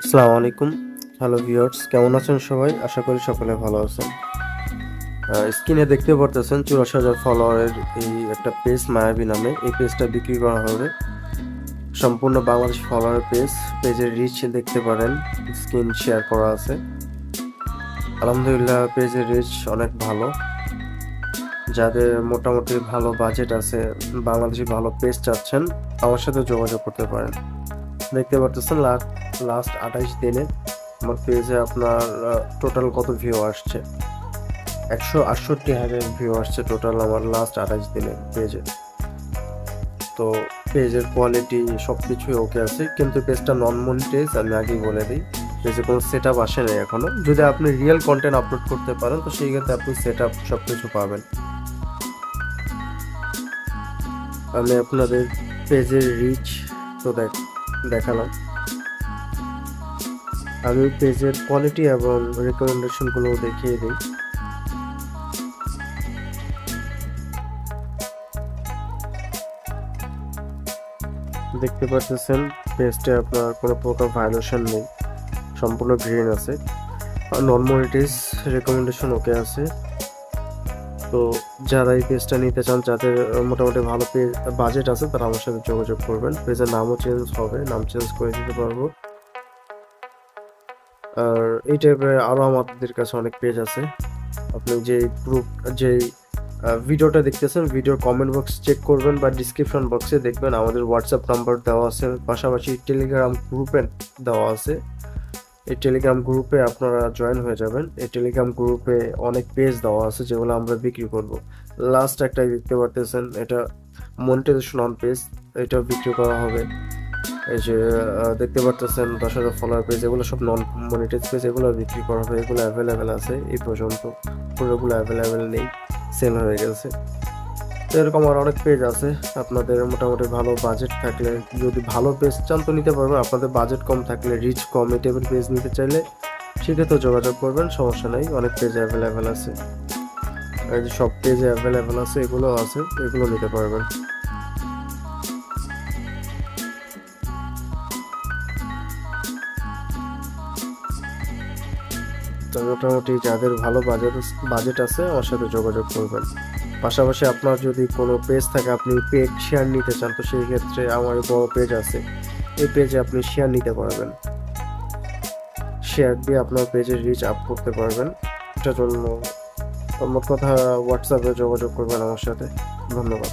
আসসালামু আলাইকুম। Hello viewers, কেমন আছেন সবাই? আশা করি সকলে ভালো আছেন। স্ক্রিনে দেখতে পারতেছেন ৮৪,০০০ ফলোয়ারের এই একটা পেজ মায়াবী নামে। এই পেজটা বিক্রি করা হবে। সম্পূর্ণ বাংলাদেশ ফলোয়ারের পেজ। পেজের রিচ দেখতে পারেন, স্ক্রিন শেয়ার করা আছে। আলহামদুলিল্লাহ পেজের রিচ অনেক ভালো। যাদের মোটামুটি ভালো বাজেট আছে, বাংলাদেশি ভালো পেজ চাচ্ছেন, আমার সাথে যোগাযোগ করতে পারেন। দেখতে পারতেছেন লাস্ট ২৮ দিনে আমার পেজে আপনার টোটাল কত ভিউ আসছে। ১৬৮,০০০ ভিউ আসছে টোটাল আমার লাস্ট ২৮ দিনে পেজে। তো পেজের কোয়ালিটি সব কিছুই ওকে আছে, কিন্তু পেজটা নন মনিটাইজ, আমি আগেই বলে দিই। পেজে কোনো সেট আপ আসে নাই এখনো। যদি আপনি রিয়েল কন্টেন্ট আপলোড করতে পারেন তো সেই ক্ষেত্রে আপনি সেট আপ সব কিছু পাবেন। আমি আপনাদের পেজের রিচ তো দেখালাম। আমি পেজের কোয়ালিটি এবং রেকমেন্ডেশনগুলো দেখিয়ে দিই। দেখতে পাচ্ছেন পেজটা আপনার কোনো প্রকার ভায়োলেশন নেই, সম্পূর্ণ গ্রিন আছে। নন মনিটাইজ, রেকমেন্ডেশন ওকে আছে। তো যারা এই পেজটা নিতে চান, যাদের মোটামুটি ভালো পেজ বাজেট আছে, তারা আমার সাথে যোগাযোগ করবেন। পেজের নামও চেঞ্জ হবে, নাম চেঞ্জ করে দিতে পারবো। আর এই টাইপের আরও আমাদের কাছে অনেক পেজ আছে। আপনি যেই ভিডিওটা দেখতেছেন, ভিডিওর কমেন্ট বক্স চেক করবেন বা ডিসক্রিপশন বক্সে দেখবেন আমাদের হোয়াটসঅ্যাপ নাম্বার দেওয়া আছে, পাশাপাশি টেলিগ্রাম গ্রুপে দেওয়া আছে। এই টেলিগ্রাম গ্রুপে আপনারা জয়েন হয়ে যাবেন। এই টেলিগ্রাম গ্রুপে অনেক পেজ দেওয়া আছে যেগুলো আমরা বিক্রি করব। লাস্ট একটাই দেখতে পারতেছেন, এটা মনিটাইজেশন অন পেজ, এটা বিক্রি করা হবে। এই যে দেখতে পারতেছেন ১০,০০০ ফলোয়ার পেজ, এগুলো সব নন মনিটাইজ পেজ, এগুলো বিক্রি করা হবে। এগুলো অ্যাভেলেবেল আছে এই পর্যন্ত, পুরোগুলো অ্যাভেলেবেল নেই, সেল হয়ে গেছে। তো এরকম আর অনেক পেজ আছে। আপনাদের মোটামুটি ভালো বাজেট থাকলে, যদি ভালো পেজ চান তো নিতে পারবেন। আপনাদের বাজেট কম থাকলে, রিচ কম, এই টাইপের পেজ নিতে চাইলে সেক্ষেত্রে যোগাযোগ করবেন, সমস্যা নেই। অনেক পেজ অ্যাভেলেবেল আছে, এই যে সব পেজে অ্যাভেলেবেল আছে, এগুলো আছে, এগুলো নিতে পারবেন। তো মোটামুটি যাদের ভালো বাজেট আছে আমার সাথে যোগাযোগ করবেন। পাশাপাশি আপনার যদি কোনো পেজ থাকে, আপনি পেজ শেয়ার নিতে চান, তো সেই ক্ষেত্রে আমার বড় পেজ আছে, এই পেজে আপনি শেয়ার নিতে পারবেন। শেয়ার দিয়ে আপনার পেজের রিচ আপ করতে পারবেন। এটার জন্য মোট কথা হোয়াটসঅ্যাপে যোগাযোগ করবেন আমার সাথে। ধন্যবাদ।